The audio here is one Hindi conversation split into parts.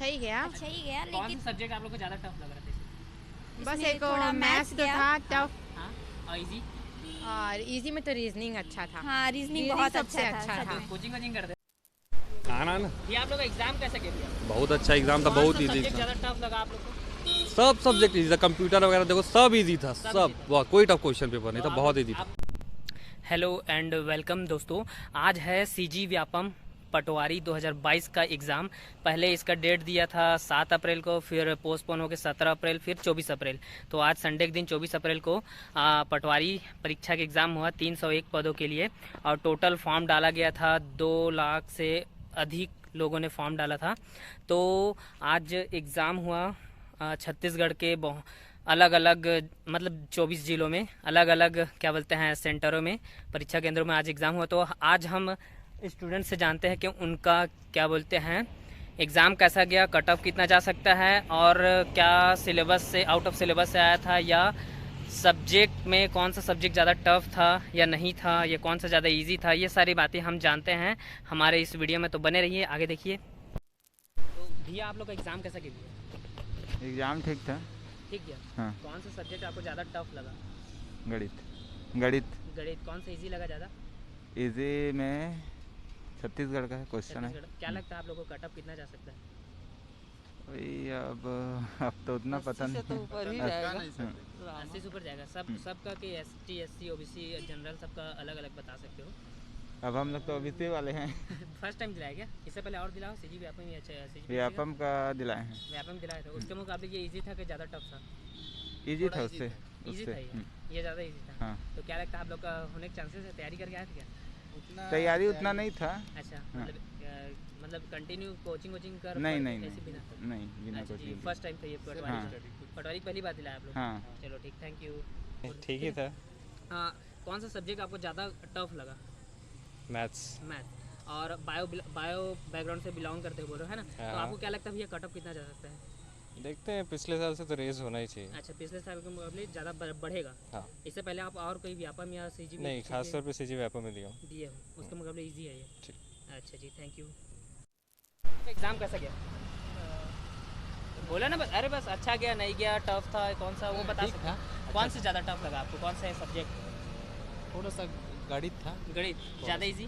अच्छा ही गया। अच्छा ही गया, कौन लेकिन सा सब्जेक्ट आप लोग को ज़्यादा टफ लग रहा था इसमें? बस इसमें एक थोड़ा मैथ्स तो गया। था टफ, हाँ, और इजी? और इजी में तो रीजनिंग अच्छा था। हाँ, रीजनिंग रीजनिंग बहुत सबसे अच्छा अच्छा था था। सच में। कोचिंग वोचिंग करते आना ना ये आप लोग का एग्जाम कैसे गया भैया? बहुत अच्छा एग्जाम था, कौन बहुत सा इजी सब्जेक्ट था। ज़्यादा टफ लगा आप लोग को? सब सब्जेक्ट इजी था, कंप्यूटर वगैरह देखो सब इजी था, सब सब easy था। बहुत कोई टफ क्वेश्चन पेपर नहीं तो था, आप बहुत लोग- इजी था। हेलो एंड वेलकम दोस्तों, आज है सीजी व्यापम पटवारी 2022 का एग्ज़ाम। पहले इसका डेट दिया था 7 अप्रैल को, फिर पोस्टपोन हो के 17 अप्रैल, फिर 24 अप्रैल। तो आज संडे के दिन 24 अप्रैल को पटवारी परीक्षा का एग्ज़ाम हुआ 301 पदों के लिए, और टोटल फॉर्म डाला गया था 2 लाख से अधिक लोगों ने फॉर्म डाला था। तो आज एग्ज़ाम हुआ छत्तीसगढ़ के अलग अलग मतलब 24 जिलों में अलग अलग क्या बोलते हैं सेंटरों में, परीक्षा केंद्रों में आज एग्ज़ाम हुआ। तो आज हम स्टूडेंट से जानते हैं कि उनका क्या बोलते हैं एग्ज़ाम कैसा गया, कट ऑफ कितना जा सकता है, और क्या सिलेबस से आउट ऑफ सिलेबस से आया था, या सब्जेक्ट में कौन सा सब्जेक्ट ज़्यादा टफ था या नहीं था, या कौन सा ज़्यादा इजी था। ये सारी बातें हम जानते हैं हमारे इस वीडियो में, तो बने रहिए, आगे देखिए। तो भैया आप लोग का एग्ज़ाम कैसा गया? एग्ज़ाम ठीक था। ठीक गया। हाँ, कौन सा सब्जेक्ट आपको ज़्यादा टफ लगा? गणित गणित। कौन सा इजी लगा ज़्यादा? इजी में छत्तीसगढ़ का क्वेश्चन है। छत्तीसगढ़। क्या लगता है आप लोगों को कट ऑफ कितना जा सकता है? वही अब तो उतना पता नहीं। 80 से ऊपर जाएगा। सबका कि ST SC OBC जनरल सबका अलग अलग बता सकते हो। अब हम लोग तो ओबीसी वाले हैं। फर्स्ट टाइम दिलाया क्या? इससे पहले और दिलाओ? सीजी व्यापम ही अच्छा है। CG व्यापम का दिलाए हैं। व्यापम दिलाया था। उसके मुकाबले ये इजी था कि ज़्यादा टफ था? इजी था उससे। इजी था ये ज़्यादा इजी था। हाँ, तो क्या लगता है आप लोग का होने के चांसेस है? तैयारी करके आए थे क्या? तैयारी उतना नहीं था। अच्छा, हाँ। मतलब कंटिन्यू कोचिंग कर नहीं नहीं ऐसे बिना? नहीं बिना अच्छा जी, कोचिंग। फर्स्ट टाइम था ये हाँ। पटवारी पहली बार दिलाया आप लोग? हाँ, चलो ठीक, थैंक यू। ठीक ही था। हाँ, कौन सा सब्जेक्ट आपको ज़्यादा टफ लगा? मैथ्स। मैथ। और बायो बैकग्राउंड से बिलोंग करते हो बोलो, है ना? तो हाँ। आपको क्या लगता है भैया कट ऑफ कितना जा सकता है? देखते हैं, पिछले साल से तो रेस होना ही चाहिए। अच्छा, पिछले साल के मुकाबले ज़्यादा बढ़ेगा। हाँ। इससे पहले आप और कोई व्यापम या सीजी नहीं, खास तौर पे सीजी व्यापम में दिया हूँ। दिए हो, उसके मुकाबले इजी है ये। ठीक। अच्छा जी, थैंक यू। एग्ज़ाम कैसा गया? बोला ना बस, अरे बस अच्छा गया नहीं गया टफ था कौन सा वो बता सकते हैं? कौन सा ज़्यादा टफ लगा आपको? कौन सा सब्जेक्ट? थोड़ा सा गणित था, गणित ज़्यादा इजी?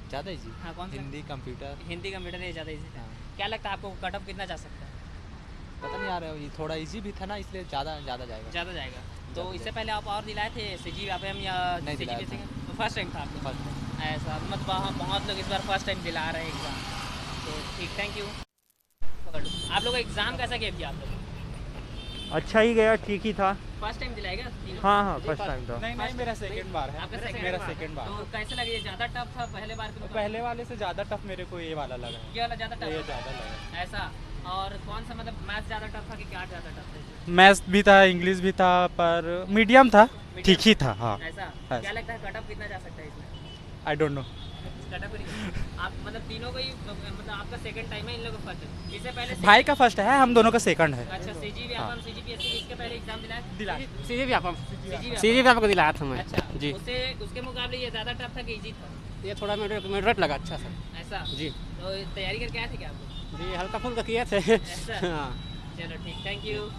ज़्यादा इजी। हाँ, कौन सा? हिंदी, कंप्यूटर। हिंदी कंप्यूटर ये ज़्यादा इजी था। हाँ। क्या लगता है आपको कट ऑफ कितना जा सकता है? पता नहीं आ रहा है, ये थोड़ा इजी भी था ना, इसलिए ज़्यादा जाएगा। ज़्यादा जाएगा। तो ज़्यादा इससे जाएगा। पहले आप और दिलाए थे सीजी व्यापम या नहीं दिलाया CGPSC था। का? तो फर्स्ट टाइम था आपको? First time. ऐसा मतलब वहाँ बहुत लोग इस बार फर्स्ट टाइम दिला रहे हैं एग्ज़ाम। तो ठीक, थैंक यू। आप लोग का एग्ज़ाम कैसा गया भैया आप लोग? अच्छा ही गया, ठीक ही था। फर्स्ट टाइम दिलाएगा तीनों? हाँ हाँ, फर्स्ट टाइम था। नहीं, मेरा सेकंड बार है। आपका मेरा सेकंड बार। तो कैसे लगे? ये ज़्यादा टफ था पहले बार के मुकाबले? पहले वाले से ज़्यादा टफ मेरे को ये वाला लगा है। ये वाला ज़्यादा ये टफ ज़्यादा लगा। था? ऐसा। और कौन सा मतलब मैथ ज़्यादा टफ था कि क्या ज़्यादा टफ था? मैथ्स भी था, इंग्लिश भी था, पर मीडियम था, ठीक ही था। हाँ, ऐसा। क्या लगता है कट ऑफ कितना जा सकता है इसमें? I don't know. Cut off आप मतलब तीनों को ही मतलब आपका सेकंड टाइम है इन लोगों का फर्स्ट? इससे पहले भाई का फर्स्ट है, हम दोनों का सेकंड है। अच्छा, सीजी व्यापम CGPSC इसके पहले एग्जाम दिलाया? सीजी व्यापम सीजी व्यापम को दिलाया था मैं। अच्छा जी। उसके मुकाबले ये ज़्यादा टफ था कि इजी था? ये थोड़ा मॉडरेट लगा, अच्छा सा। ऐसा जी तो तैयारी करके आए थे क्या आप लोग? जी, हल्का फुल्का किए थे। ऐसा। हाँ, चलो ठीक, thank you.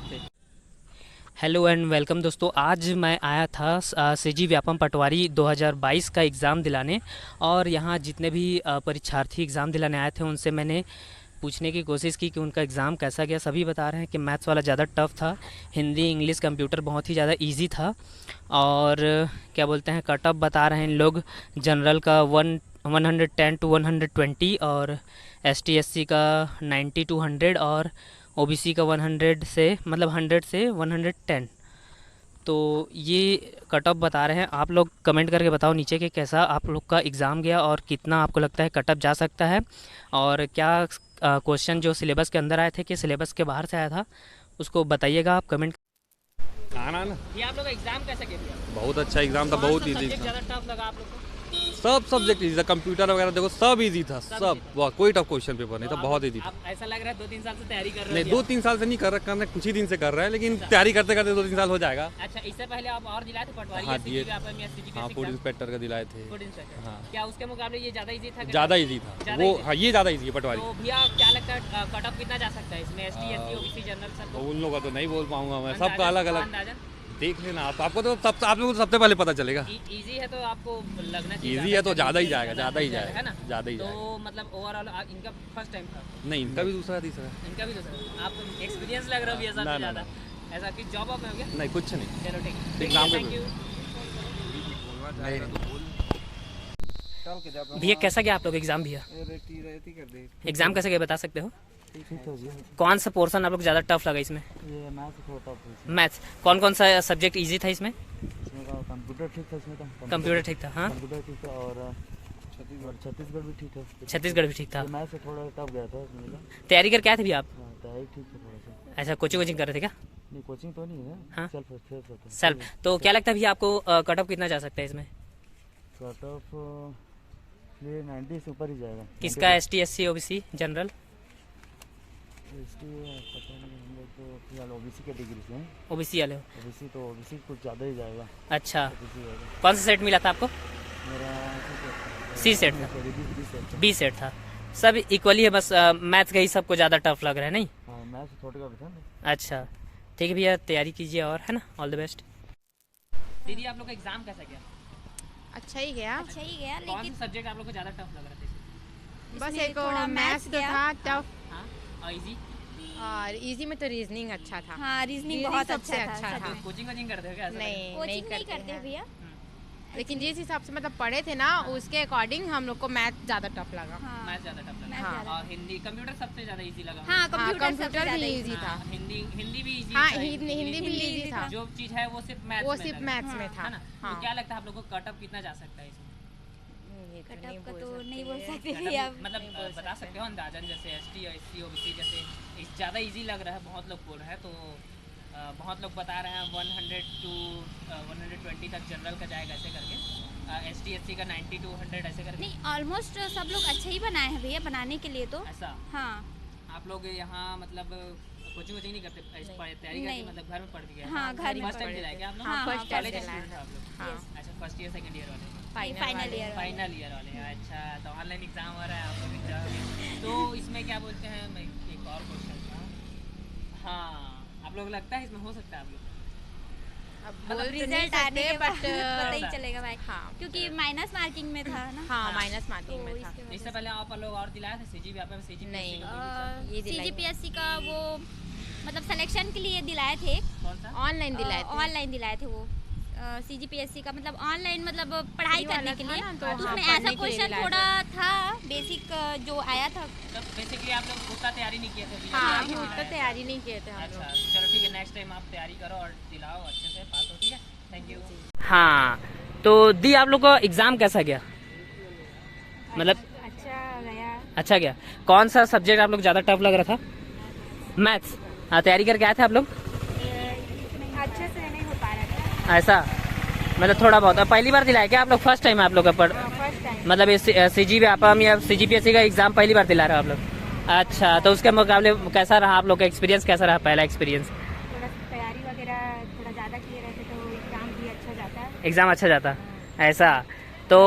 Hello and welcome दोस्तों, आज मैं आया था सीजी व्यापम पटवारी 2022 का एग्ज़ाम दिलाने, और यहाँ जितने भी परीक्षार्थी एग्ज़ाम दिलाने आए थे उनसे मैंने पूछने की कोशिश की कि उनका एग्ज़ाम कैसा गया। सभी बता रहे हैं कि मैथ्स वाला ज़्यादा टफ था, हिंदी इंग्लिश कंप्यूटर बहुत ही ज़्यादा इजी था, और क्या बोलते हैं कट ऑफ बता रहे हैं इन लोग जनरल का 110 to 120, और ST SC का 90 to 100, और OBC का 100 से मतलब 100 से 110। तो ये कट ऑफ बता रहे हैं। आप लोग कमेंट करके बताओ नीचे कि कैसा आप लोग का एग्ज़ाम गया, और कितना आपको लगता है कट ऑफ जा सकता है, और क्या क्वेश्चन जो सिलेबस के अंदर आए थे कि सिलेबस के बाहर से आया था, उसको बताइएगा आप कमेंट। आना ना ये आप लोग का एग्ज़ाम कैसा गया? बहुत अच्छा एग्जाम था, बहुत इजी था। ज़्यादा टफ लगा आप लोग को? सब सब्जेक्ट इजी था, कंप्यूटर वगैरह देखो सब इजी था, सब बहुत, कोई टफ क्वेश्चन पेपर नहीं था, बहुत इजी था। आप ऐसा लग रहा है 2-3 साल से तैयारी कर रहे नहीं, हो? 2-3 साल से नहीं कर रहे, कुछ ही दिन से कर रहे हैं, लेकिन तैयारी करते करते 2-3 साल हो जाएगा। अच्छा, इससे पहले आप और दिलाए थे पटवारी? हाँ, या दिए। CGPSC हाँ, फूड इंस्पेक्टर का दिलाए थे। Food inspector. हाँ। क्या उसके मुकाबले ये ज़्यादा इजी था? ज़्यादा इजी था ज़्यादा वो, easy? हाँ ये ज़्यादा इजी है पटवारी। तो भैया क्या लगता है कट ऑफ कितना जा सकता है इसमें? ST SC OBC जनरल सब तो उन लोगों का तो नहीं बोल पाऊंगा मैं, अंदाजन- सबका अलग अलग अंदाजन देख लेना आपको तो सब, आप लोगों को सबसे पहले पता चलेगा। इजी है तो आपको लगना चाहिए इजी है तो ज़्यादा ही जाएगा, ज़्यादा ही है जाएगा, ना? ज़्यादा ही जाएगा। तो मतलब ओवरऑल इनका फर्स्ट टाइम था? नहीं, इनका भी दूसरा तीसरा। इनका भी दूसरा। आप एक्सपीरियंस लग रहा है भैया ना, सबसे ना, ज़्यादा। ऐसा कि जॉब में हो गया? नहीं, कुछ नहीं। चलो ठीक है, एग्जाम के थैंक यू भैया। कैसा गया आप लोग एग्जाम? भैया एग्जाम कैसे गया बता सकते हो? कौन सा पोर्शन आप लोग ज़्यादा टफ लगा इसमें? ये मैथ्स थोड़ा टफ है। मैथ्स। कौन कौन सा सब्जेक्ट इजी था इसमें? इसमें का कंप्यूटर ठीक था, इसमें का कंप्यूटर ठीक था। हाँ, कंप्यूटर ठीक था, और छत्तीसगढ़ भी ठीक है। छत्तीसगढ़ भी ठीक था। मैथ्स से थोड़ा टफ गया था इसमें का। तैयारी करके आए थे भैया आप? हाँ, तैयारी ठीक है थोड़ा सा। ऐसा कोचिंग कर रहे थे क्या? नहीं, कोचिंग तो नहीं है। हाँ। सेल्फ होता है। सेल्फ। तो क्या लगता है भैया आपको कट ऑफ कितना जा सकता है इसमें? कट ऑफ ये 90 से ऊपर ही जाएगा। किसका? ST SC OBC general? पता नहीं, हम लोग तो फिलहाल ओबीसी कैटेगरी से हैं। OBC वाले हो? ओबीसी तो ओबीसी कुछ ज़्यादा ही जाएगा। अच्छा, ओबीसी जाएगा। कौन सा सेट मिला था आपको? मेरा C सेट था, B सेट था। सब इक्वली है, बस मैथ्स का ही सबको ज़्यादा टफ लग रहा है नहीं? हाँ, मैथ्स थोड़ा का भी था ना। अच्छा ठीक है भैया, तैयारी कीजिए और, है ना, ऑल द बेस्ट। दीदी आप लोग का एग्जाम कैसा गया? अच्छा ही गया। अच्छा ही गया, कौन लेकिन सा सब्जेक्ट आप लोग को ज़्यादा टफ लग रहा था इसमें? बस इसमें एक थोड़ा मैथ्स maths तो गया। था टफ, हाँ, और इजी? और इजी में तो रीजनिंग अच्छा था। हाँ, रीजनिंग Reasoning बहुत सबसे अच्छा अच्छा था। था। कोचिंग वोचिंग करते हो क्या? ऐसा नहीं, कोचिंग नहीं करते हैं। भैया। लेकिन जिस हिसाब से मतलब पढ़े थे ना, उसके अकॉर्डिंग हम लोग को मैथ ज़्यादा टफ लगा। हाँ, मैथ ज़्यादा टफ लगा? मैथ हाँ। ज़्यादा। और हिंदी कंप्यूटर सबसे ज़्यादा इजी लगा? हाँ, हाँ, कंप्यूटर सबसे कंप्यूटर ज़्यादा भी easy इजी था। हाँ, हिंदी भी इजी हाँ, था? हिंदी भी हिंदी इजी था। जो चीज़ है वो सिर्फ मैथ्स वो में सिर्फ लगा, मैथ्स में था। है ना? हाँ। तो क्या लगता है आप लोग को कट ऑफ कितना जा सकता है इसमें? ये तो कट नहीं ऑफ का बोल तो नहीं बोल सकते। सकते मतलब भैया। मतलब बता सकते हो अंदाजन, जैसे ST और SC OBC जैसे ज़्यादा इजी लग रहा है, बहुत लोग बोल रहे हैं, तो बहुत लोग बता रहे हैं 100 to 120 तक जनरल का जाएगा ऐसे करके, ST SC का 90 to 100 ऐसे करके। नहीं, ऑलमोस्ट सब लोग अच्छे ही बनाए हैं भैया, बनाने के लिए तो। ऐसा हाँ, आप लोग यहाँ मतलब कोचिंग वोचिंग नहीं करते, तैयारी करके नहीं। मतलब घर में पढ़ के गए? हाँ, घर में फर्स्ट टाइम पढ़ दिलाए क्या आप लोग? हाँ, फर्स्ट कॉलेज टाइम स्टूडेंट आप लोग? हाँ, अच्छा, फर्स्ट ईयर सेकंड ईयर वाले? Final year. फाइनल ईयर वाले, अच्छा। तो ऑनलाइन एग्जाम हो रहा है, आप लोग एग्जाम, तो इसमें क्या बोलते हैं, मैं एक और क्वेश्चन था। हाँ, आप लोग लगता है इसमें हो सकता है आप लोग? अब मतलब बोल तो नहीं रिजल्ट आने सकते के बाद बट पता ही चलेगा भाई। हाँ, क्योंकि माइनस मार्किंग में था ना। हाँ, माइनस मार्किंग तो में था। इसके वजह इससे पहले आप लोग और दिलाए थे CGP? आप में CGP नहीं। ये दिलाई CGPSC का वो मतलब सिलेक्शन के लिए दिलाए थे। कौन सा? ऑनलाइन दिलाए थे। ऑनलाइन दिलाए थे वो। CGPSC का मतलब ऑनलाइन, मतलब पढ़ाई वाला करने के था लिए। ना, तो तो हाँ, उसमें पढ़ने ऐसा के लिए क्वेश्चन दिलाए थोड़ा था बेसिक जो आया था। तो बेसिकली आप लोग उतना तैयारी नहीं किए थे? बिना हाँ, तैयारी के खुद तो दिलाया? तैयारी नहीं किए थे हम अच्छा, लोग। चलो ठीक है, नेक्स्ट टाइम आप तैयारी करो और दिलाओ, अच्छे से पास हो, ठीक है? Thank you. हाँ, तो दी आप लोग का एग्जाम कैसा गया? मतलब अच्छा गया। अच्छा गया। कौन सा सब्जेक्ट आप लोग ज़्यादा टफ लग रहा था? मैथ्स। हाँ, तैयारी करके आए थे आप लोग? अच्छे से नहीं हो पा रहा था। ऐसा मतलब थोड़ा बहुत। पहली बार दिलाए क्या आप लोग? फर्स्ट टाइम आप लोग का फर्स्ट टाइम। मतलब CGPAPM या CGPSC का एग्जाम पहली बार दिला रहे हो आप लोग? अच्छा, तो उसके मुकाबले कैसा रहा आप लोग का एक्सपीरियंस? कैसा रहा पहला एक्सपीरियंस? थोड़ा तैयारी वगैरह थोड़ा ज़्यादा किए रहते तो एग्जाम भी अच्छा जाता है। एग्जाम अच्छा जाता? ऐसा तो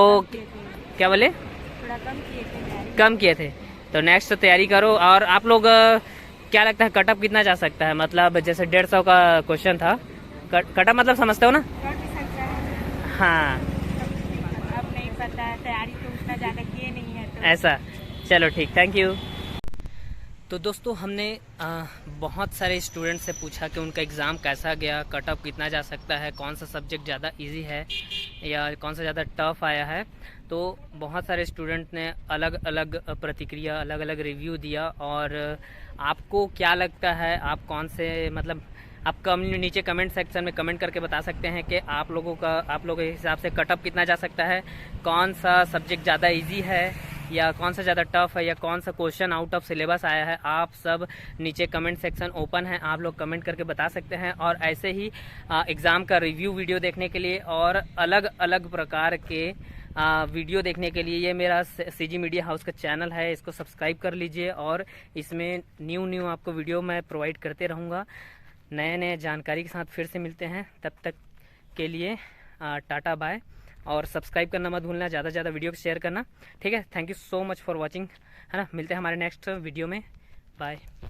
क्या बोले? थोड़ा कम किए थे तैयारी। कम किए थे, तो नेक्स्ट तो तैयारी करो। और आप लोग क्या लगता है कटअप कितना जा सकता है? मतलब जैसे 150 का क्वेश्चन था, कटअप मतलब समझते हो ना? हाँ, अब नहीं पता, तैयारी तो उतना ज़्यादा किए नहीं है तो। ऐसा। चलो ठीक, थैंक यू। तो दोस्तों हमने बहुत सारे स्टूडेंट से पूछा कि उनका एग्ज़ाम कैसा गया, कट ऑफ कितना जा सकता है, कौन सा सब्जेक्ट ज़्यादा इजी है या कौन सा ज़्यादा टफ आया है। तो बहुत सारे स्टूडेंट ने अलग अलग प्रतिक्रिया, अलग अलग रिव्यू दिया। और आपको क्या लगता है, आप कौन से मतलब आप नीचे कमेंट सेक्शन में कमेंट करके बता सकते हैं कि आप लोगों के हिसाब से कट ऑफ कितना जा सकता है, कौन सा सब्जेक्ट ज़्यादा इजी है या कौन सा ज़्यादा टफ है या कौन सा क्वेश्चन आउट ऑफ सिलेबस आया है। आप सब नीचे कमेंट सेक्शन ओपन है, आप लोग कमेंट करके बता सकते हैं। और ऐसे ही एग्ज़ाम का रिव्यू वीडियो देखने के लिए और अलग अलग प्रकार के वीडियो देखने के लिए। ये मेरा सीजी मीडिया हाउस का चैनल है, इसको सब्सक्राइब कर लीजिए और इसमें न्यू आपको वीडियो मैं प्रोवाइड करते रहूँगा। नए जानकारी के साथ फिर से मिलते हैं, तब तक के लिए टाटा बाय। और सब्सक्राइब करना मत भूलना, ज़्यादा से ज़्यादा वीडियो को शेयर करना, ठीक है। Thank you so much for watching, है ना। मिलते हैं हमारे नेक्स्ट वीडियो में, बाय।